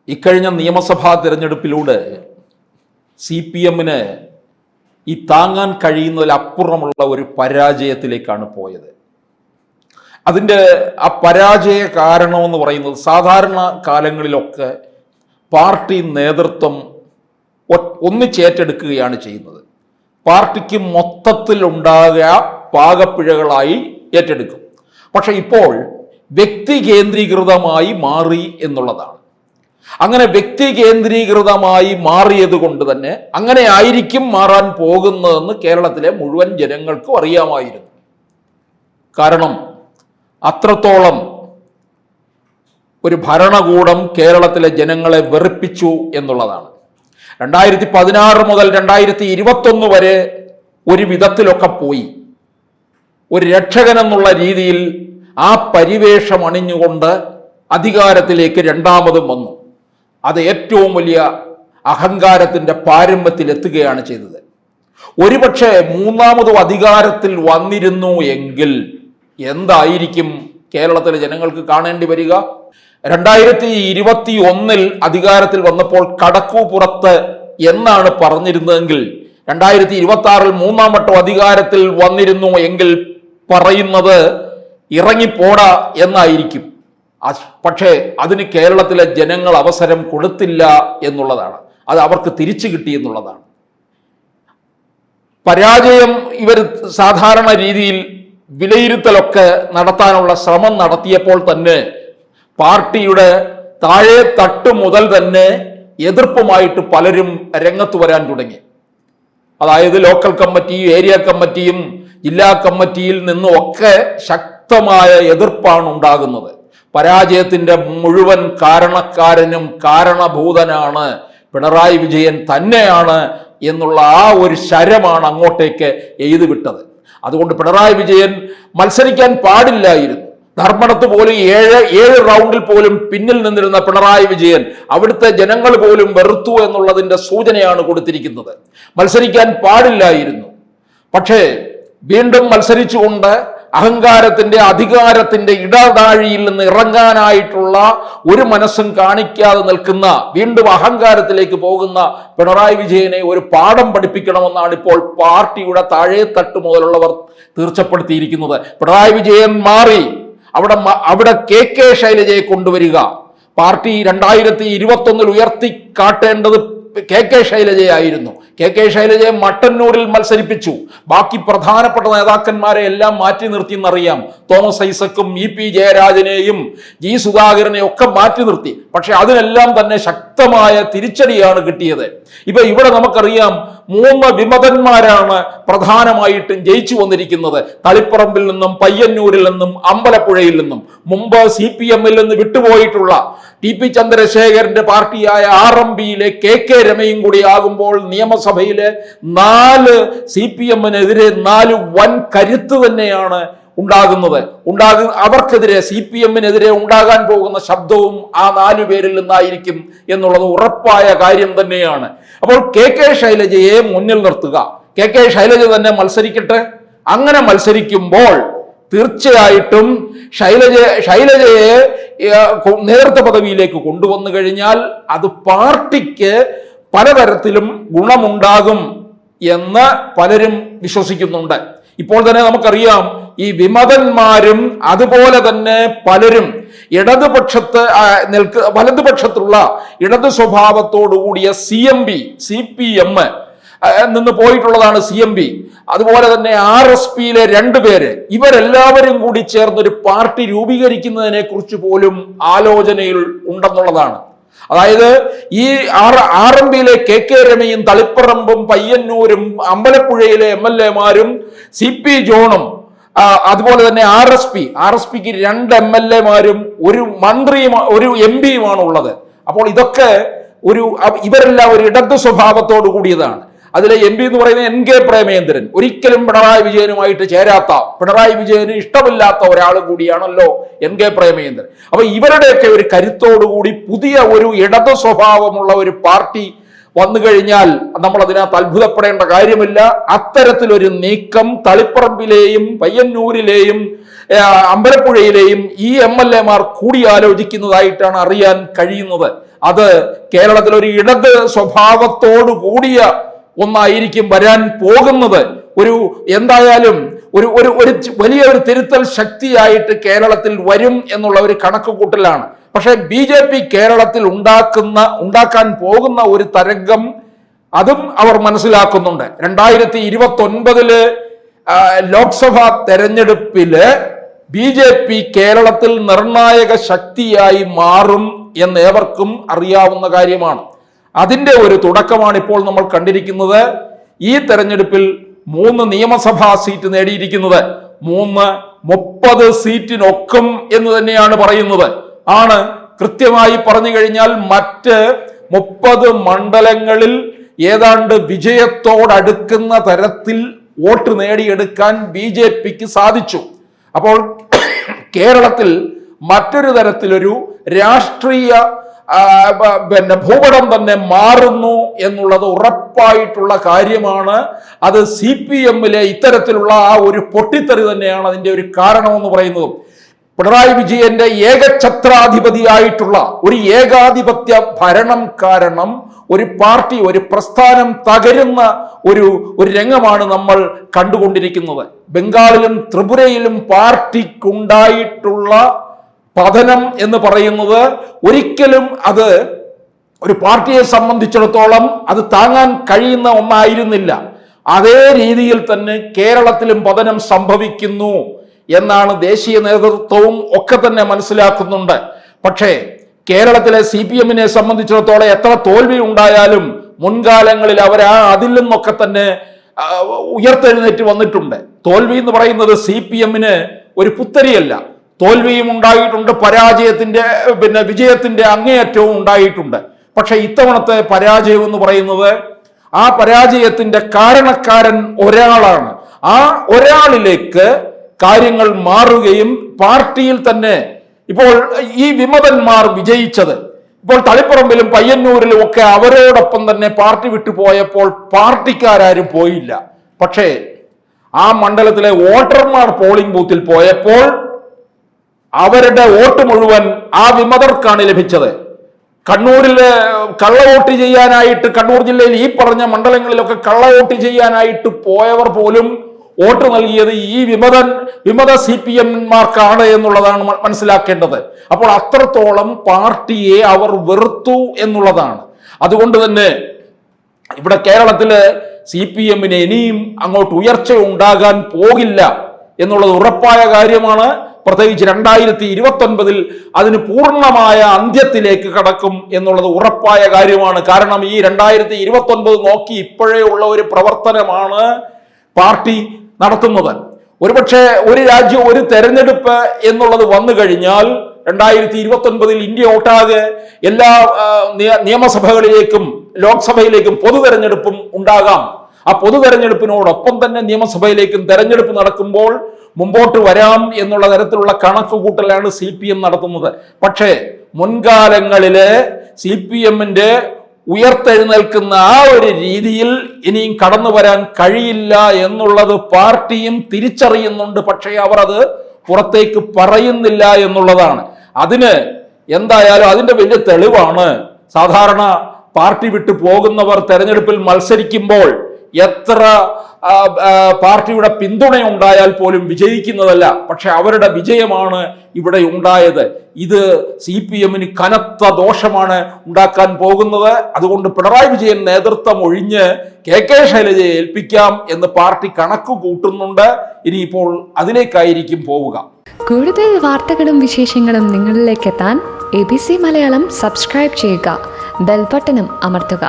ഇക്കഴിഞ്ഞ നിയമസഭാ തിരഞ്ഞെടുപ്പിലൂടെ CPM-ന് ഈ താങ്ങാൻ കഴിയുന്നതിലപ്പുറമുള്ള ഒരു പരാജയത്തിലേക്കാണ് പോയത്. അതിൻ്റെ ആ പരാജയ കാരണമെന്ന് പറയുന്നത് സാധാരണ കാലങ്ങളിലൊക്കെ പാർട്ടി നേതൃത്വം ഒന്നിച്ചേറ്റെടുക്കുകയാണ് ചെയ്യുന്നത്. പാർട്ടിക്ക് മൊത്തത്തിലുണ്ടാകുക പാകപ്പിഴകളായി ഏറ്റെടുക്കും. പക്ഷെ ഇപ്പോൾ വ്യക്തി കേന്ദ്രീകൃതമായി മാറി എന്നുള്ളതാണ്. അങ്ങനെ വ്യക്തി കേന്ദ്രീകൃതമായി മാറിയത് കൊണ്ട് തന്നെ അങ്ങനെ ആയിരിക്കും മാറാൻ പോകുന്നതെന്ന് കേരളത്തിലെ മുഴുവൻ ജനങ്ങൾക്കും അറിയാമായിരുന്നു. കാരണം അത്രത്തോളം ഒരു ഭരണകൂടം കേരളത്തിലെ ജനങ്ങളെ വെറുപ്പിച്ചു എന്നുള്ളതാണ്. 2016 മുതൽ 2021 വരെ ഒരു വിധത്തിലൊക്കെ പോയി. ഒരു രക്ഷകൻ എന്നുള്ള രീതിയിൽ ആ പരിവേഷം അണിഞ്ഞുകൊണ്ട് അധികാരത്തിലേക്ക് രണ്ടാമതും വന്നു. അത് ഏറ്റവും വലിയ അഹങ്കാരത്തിൻ്റെ പാരമ്യത്തിലെത്തുകയാണ് ചെയ്തത്. ഒരുപക്ഷെ മൂന്നാമതും അധികാരത്തിൽ വന്നിരുന്നു എങ്കിൽ എന്തായിരിക്കും കേരളത്തിലെ ജനങ്ങൾക്ക് കാണേണ്ടി വരിക? 2021 അധികാരത്തിൽ വന്നപ്പോൾ കടക്കൂ പുറത്ത് എന്നാണ് പറഞ്ഞിരുന്നതെങ്കിൽ 2026 മൂന്നാം വട്ടം അധികാരത്തിൽ വന്നിരുന്നു എങ്കിൽ പറയുന്നത് ഇറങ്ങിപ്പോടാ എന്നായിരിക്കും. പക്ഷേ അതിന് കേരളത്തിലെ ജനങ്ങൾ അവസരം കൊടുത്തില്ല എന്നുള്ളതാണ്. അത് അവർക്ക് തിരിച്ചു കിട്ടി എന്നുള്ളതാണ്. പരാജയം ഇവർ സാധാരണ രീതിയിൽ വിലയിരുത്തലൊക്കെ നടത്താനുള്ള ശ്രമം നടത്തിയപ്പോൾ തന്നെ പാർട്ടിയുടെ താഴെ തട്ട് മുതൽ തന്നെ എതിർപ്പുമായിട്ട് പലരും രംഗത്ത് വരാൻ തുടങ്ങി. അതായത് ലോക്കൽ കമ്മിറ്റിയും ഏരിയ കമ്മിറ്റിയും ജില്ലാ കമ്മിറ്റിയിൽ നിന്നും ഒക്കെ ശക്തമായ എതിർപ്പാണ് ഉണ്ടാകുന്നത്. പരാജയത്തിൻ്റെ മുഴുവൻ കാരണക്കാരനും കാരണഭൂതനാണ് പിണറായി വിജയൻ തന്നെയാണ് എന്നുള്ള ആ ഒരു ശരമാണ് അങ്ങോട്ടേക്ക് എഴുതി വിട്ടത്. അതുകൊണ്ട് പിണറായി വിജയൻ മത്സരിക്കാൻ പാടില്ലായിരുന്നു. ധർമ്മടത്ത് പോലും ഏഴ് റൗണ്ടിൽ പോലും പിന്നിൽ നിന്നിരുന്ന പിണറായി വിജയൻ അവിടുത്തെ ജനങ്ങൾ പോലും വെറുത്തു എന്നുള്ളതിൻ്റെ സൂചനയാണ് കൊടുത്തിരിക്കുന്നത്. മത്സരിക്കാൻ പാടില്ലായിരുന്നു. പക്ഷേ വീണ്ടും മത്സരിച്ചുകൊണ്ട് അഹങ്കാരത്തിൻ്റെ അധികാരത്തിൻ്റെ ഇടതാഴിയിൽ നിന്ന് ഇറങ്ങാനായിട്ടുള്ള ഒരു മനസ്സും കാണിക്കാതെ നിൽക്കുന്ന വീണ്ടും അഹങ്കാരത്തിലേക്ക് പോകുന്ന പിണറായി വിജയനെ ഒരു പാഠം പഠിപ്പിക്കണമെന്നാണ് ഇപ്പോൾ പാർട്ടിയുടെ താഴെ തട്ട് മുതലുള്ളവർ തീർച്ചപ്പെടുത്തിയിരിക്കുന്നത്. പിണറായി വിജയൻ മാറി അവിടെ KK ശൈലജയെ കൊണ്ടുവരിക. പാർട്ടി 2021 ഉയർത്തി കാട്ടേണ്ടത് KK ശൈലജയായിരുന്നു. KK ശൈലജയെ മട്ടന്നൂരിൽ മത്സരിപ്പിച്ചു. ബാക്കി പ്രധാനപ്പെട്ട നേതാക്കന്മാരെ എല്ലാം മാറ്റി നിർത്തി എന്നറിയാം. തോമസ് ഐസക്കും EP ജയരാജനെയും G സുധാകരനെയും ഒക്കെ മാറ്റി നിർത്തി. പക്ഷെ അതിനെല്ലാം തന്നെ ശക്തമായ തിരിച്ചടിയാണ് കിട്ടിയത്. ഇവിടെ നമുക്കറിയാം 3 വിമതന്മാരാണ് പ്രധാനമായിട്ടും ജയിച്ചു വന്നിരിക്കുന്നത്. തളിപ്പറമ്പിൽ നിന്നും, പയ്യന്നൂരിൽ നിന്നും, അമ്പലപ്പുഴയിൽ നിന്നും. മുമ്പ് CPM-ൽ നിന്ന് വിട്ടുപോയിട്ടുള്ള TP ചന്ദ്രശേഖരന്റെ പാർട്ടിയായ RMPയിലെ KK രമയും കൂടി ആകുമ്പോൾ നിയമസഭയിലെ 4 CPM-നെതിരെ 4 വൻ കരുത്ത് തന്നെയാണ് ഉണ്ടാകുന്നത്. അവർക്കെതിരെ CPM-നെതിരെ ഉണ്ടാകാൻ പോകുന്ന ശബ്ദവും ആ 4 പേരിൽ നിന്നായിരിക്കും എന്നുള്ളത് ഉറപ്പായ കാര്യം തന്നെയാണ്. അപ്പോൾ KK ശൈലജയെ മുന്നിൽ നിർത്തുക. KK ശൈലജ തന്നെ മത്സരിക്കട്ടെ. അങ്ങനെ മത്സരിക്കുമ്പോൾ തീർച്ചയായിട്ടും ശൈലജയെ നേതൃത്വ പദവിയിലേക്ക് കൊണ്ടുവന്നു കഴിഞ്ഞാൽ അത് പാർട്ടിക്ക് പലതരത്തിലും ഗുണമുണ്ടാകും എന്ന് പലരും വിശ്വസിക്കുന്നുണ്ട്. ഇപ്പോൾ തന്നെ നമുക്കറിയാം ഈ വിമതന്മാരും അതുപോലെ തന്നെ പലരും വലതുപക്ഷത്തുള്ള ഇടതു സ്വഭാവത്തോടു കൂടിയ CPM നിന്ന് പോയിട്ടുള്ളതാണ് CMP. അതുപോലെ തന്നെ RSPയിലെ 2 പേര്, ഇവരെല്ലാവരും കൂടി ചേർന്നൊരു പാർട്ടി രൂപീകരിക്കുന്നതിനെ കുറിച്ച് പോലും ആലോചനയിൽ ഉണ്ടെന്നുള്ളതാണ്. അതായത് ഈ RMPയിലെ KK രമയും തളിപ്പറമ്പും പയ്യന്നൂരും അമ്പലപ്പുഴയിലെ MLA-മാരും CP ജോണും അതുപോലെ തന്നെ RSPക്ക് 2 MLA-മാരും ഒരു മന്ത്രിയും ഒരു MP-യുമാണ് ഉള്ളത്. അപ്പോൾ ഇതൊക്കെ ഇവരെല്ലാം ഒരു ഇടതു സ്വഭാവത്തോടു കൂടിയതാണ്. അതിലെ MP എന്ന് പറയുന്നത് NK പ്രേമേന്ദ്രൻ, ഒരിക്കലും പിണറായി വിജയനുമായിട്ട് ചേരാത്ത, പിണറായി വിജയന് ഇഷ്ടമില്ലാത്ത ഒരാൾ കൂടിയാണല്ലോ NK പ്രേമേന്ദ്രൻ. അപ്പൊ ഇവരുടെയൊക്കെ ഒരു കരുത്തോടുകൂടി പുതിയ ഒരു ഇടതു സ്വഭാവമുള്ള ഒരു പാർട്ടി വന്നു കഴിഞ്ഞാൽ നമ്മൾ അതിനകത്ത് അത്ഭുതപ്പെടേണ്ട കാര്യമില്ല. അത്തരത്തിലൊരു നീക്കം തളിപ്പറമ്പിലെയും പയ്യന്നൂരിലെയും അമ്പലപ്പുഴയിലെയും ഈ MLA-മാർ കൂടിയാലോചിക്കുന്നതായിട്ടാണ് അറിയാൻ കഴിയുന്നത്. അത് കേരളത്തിൽ ഒരു ഇടത് സ്വഭാവത്തോടു കൂടിയ ഒന്നായിരിക്കും വരാൻ പോകുന്നത്. എന്തായാലും ഒരു വലിയൊരു തിരുത്തൽ ശക്തിയായിട്ട് കേരളത്തിൽ വരും എന്നുള്ള ഒരു കണക്കുകൂട്ടലാണ്. പക്ഷെ BJP കേരളത്തിൽ ഉണ്ടാക്കാൻ പോകുന്ന ഒരു തരംഗം അതും അവർ മനസ്സിലാക്കുന്നുണ്ട്. 2029 ലോക്സഭാ തെരഞ്ഞെടുപ്പില് BJP കേരളത്തിൽ നിർണായക ശക്തിയായി മാറും എന്ന് ഏവർക്കും അറിയാവുന്ന കാര്യമാണ്. അതിന്റെ ഒരു തുടക്കമാണ് ഇപ്പോൾ നമ്മൾ കണ്ടിരിക്കുന്നത്. ഈ തെരഞ്ഞെടുപ്പിൽ 3 നിയമസഭാ സീറ്റ് നേടിയിരിക്കുന്നത് 30 സീറ്റിനൊക്കും എന്ന് തന്നെയാണ് പറയുന്നത്. കൃത്യമായി പറഞ്ഞു കഴിഞ്ഞാൽ മറ്റ് 30 മണ്ഡലങ്ങളിൽ ഏതാണ്ട് വിജയത്തോടടുക്കുന്ന തരത്തിൽ വോട്ട് നേടിയെടുക്കാൻ BJPക്ക് സാധിച്ചു. അപ്പോൾ കേരളത്തിൽ മറ്റൊരു തരത്തിലൊരു രാഷ്ട്രീയ ഭൂപടം തന്നെ മാറുന്നു എന്നുള്ളത് ഉറപ്പായിട്ടുള്ള കാര്യമാണ്. അത് CPM-ലെ ഇത്തരത്തിലുള്ള ആ ഒരു പൊട്ടിത്തെറി തന്നെയാണ് അതിന്റെ ഒരു കാരണമെന്ന് പറയുന്നത്. പിണറായി വിജയന്റെ ഏകഛത്രാധിപതിയായിട്ടുള്ള ഒരു ഏകാധിപത്യ ഭരണം കാരണം ഒരു പാർട്ടി, ഒരു പ്രസ്ഥാനം തകരുന്ന ഒരു രംഗമാണ് നമ്മൾ കണ്ടുകൊണ്ടിരിക്കുന്നത്. ബംഗാളിലും ത്രിപുരയിലും പാർട്ടിക്കുണ്ടായിട്ടുള്ള പതനം എന്ന് പറയുന്നത് ഒരിക്കലും അത് ഒരു പാർട്ടിയെ സംബന്ധിച്ചിടത്തോളം അത് താങ്ങാൻ കഴിയുന്ന ഒന്നായിരുന്നില്ല. അതേ രീതിയിൽ തന്നെ കേരളത്തിലും പതനം സംഭവിക്കുന്നു എന്നാണ് ദേശീയ നേതൃത്വവും ഒക്കെ തന്നെ മനസ്സിലാക്കുന്നുണ്ട്. പക്ഷേ കേരളത്തിലെ CPM-നെ സംബന്ധിച്ചിടത്തോളം എത്ര തോൽവി ഉണ്ടായാലും മുൻകാലങ്ങളിൽ അവർ അതിൽ നിന്നൊക്കെ തന്നെ ഉയർത്തെഴുന്നേറ്റ് വന്നിട്ടുണ്ട്. തോൽവി എന്ന് പറയുന്നത് CPM-ന് ഒരു പുത്തരിയല്ല. തോൽവിയും ഉണ്ടായിട്ടുണ്ട്, പരാജയത്തിന്റെ വിജയത്തിന്റെ അങ്ങേയറ്റവും ഉണ്ടായിട്ടുണ്ട്. പക്ഷെ ഇത്തവണത്തെ പരാജയം എന്ന് പറയുന്നത് ആ പരാജയത്തിന്റെ കാരണക്കാരൻ ഒരാളാണ്. ആ ഒരാളിലേക്ക് കാര്യങ്ങൾ മാറുകയും പാർട്ടിയിൽ തന്നെ ഇപ്പോൾ ഈ വിമതന്മാർ വിജയിച്ചത് ഇപ്പോൾ തളിപ്പറമ്പിലും പയ്യന്നൂരിലും ഒക്കെ അവരോടൊപ്പം തന്നെ പാർട്ടി വിട്ടുപോയപ്പോൾ പാർട്ടിക്കാരും പോയില്ല. പക്ഷേ ആ മണ്ഡലത്തിലെ വോട്ടർമാർ പോളിംഗ് ബൂത്തിൽ പോയപ്പോൾ അവരുടെ വോട്ട് മുഴുവൻ ആ വിമതർക്കാണ് ലഭിച്ചത്. കണ്ണൂരില് കള്ളവോട്ട് ചെയ്യാനായിട്ട്, കണ്ണൂർ ജില്ലയിൽ ഈ പറഞ്ഞ മണ്ഡലങ്ങളിലൊക്കെ കള്ളവോട്ട് ചെയ്യാനായിട്ട് പോയവർ പോലും വോട്ട് നൽകിയത് ഈ വിമത CPM-മാർക്കാണ് എന്നുള്ളതാണ് മനസ്സിലാക്കേണ്ടത്. അപ്പോൾ അത്രത്തോളം പാർട്ടിയെ അവർ വെറുത്തു എന്നുള്ളതാണ്. അതുകൊണ്ട് തന്നെ ഇവിടെ കേരളത്തില് CPM-ന് ഇനിയും അങ്ങോട്ട് ഉയർച്ച ഉണ്ടാകാൻ പോകില്ല എന്നുള്ളത് ഉറപ്പായ കാര്യമാണ്. പ്രത്യേകിച്ച് 2029 അതിന് പൂർണ്ണമായ അന്ത്യത്തിലേക്ക് കടക്കും എന്നുള്ളത് ഉറപ്പായ കാര്യമാണ്. കാരണം ഈ 2029 നോക്കി ഇപ്പോഴേ ഉള്ള ഒരു പ്രവർത്തനമാണ് പാർട്ടി നടത്തുന്നത്. ഒരുപക്ഷെ ഒരു രാജ്യം ഒരു തെരഞ്ഞെടുപ്പ് എന്നുള്ളത് വന്നു കഴിഞ്ഞാൽ 2029 ഇന്ത്യ ഒട്ടാകെ എല്ലാ നിയമസഭകളിലേക്കും ലോക്സഭയിലേക്കും പൊതു തെരഞ്ഞെടുപ്പും ഉണ്ടാകാം. ആ പൊതു തെരഞ്ഞെടുപ്പിനോടൊപ്പം തന്നെ നിയമസഭയിലേക്കും തെരഞ്ഞെടുപ്പ് നടക്കുമ്പോൾ മുമ്പോട്ട് വരാം എന്നുള്ള തരത്തിലുള്ള കണക്കുകൂട്ടലാണ് CPM നടത്തുന്നത്. പക്ഷേ മുൻകാലങ്ങളിലെ CPM-ന്റെ ഉയർത്തെഴുന്നേൽക്കുന്ന ആ ഒരു രീതിയിൽ ഇനിയും കടന്നു വരാൻ കഴിയില്ല എന്നുള്ളത് പാർട്ടിയും തിരിച്ചറിയുന്നുണ്ട്. പക്ഷേ അവർ അത് പുറത്തേക്ക് പറയുന്നില്ല എന്നുള്ളതാണ്. അതിന് എന്തായാലും അതിന്റെ വലിയ തെളിവാണ് സാധാരണ പാർട്ടി വിട്ടു പോകുന്നവർ തെരഞ്ഞെടുപ്പിൽ മത്സരിക്കുമ്പോൾ എത്ര പാർട്ടിയുടെ പിന്തുണ ഉണ്ടായാൽ പോലും വിജയിക്കുന്നതല്ല. പക്ഷെ അവരുടെ വിജയമാണ് ഇവിടെ ഉണ്ടായത്. ഇത് CPM-ന് കനത്ത ദോഷമാണ് ഉണ്ടാക്കാൻ പോകുന്നത്. അതുകൊണ്ട് പിണറായി വിജയൻ നേതൃത്വം ഒഴിഞ്ഞ് KK ശൈലജയെ ഏൽപ്പിക്കാം എന്ന് പാർട്ടി കണക്ക് കൂട്ടുന്നുണ്ട്. ഇനിയിപ്പോൾ അതിലേക്കായിരിക്കും പോവുക. കൂടുതൽ വാർത്തകളും വിശേഷങ്ങളും നിങ്ങളിലേക്ക് എത്താൻ ABC മലയാളം സബ്സ്ക്രൈബ് ചെയ്യുക, ബെൽ ബട്ടണും അമർത്തുക.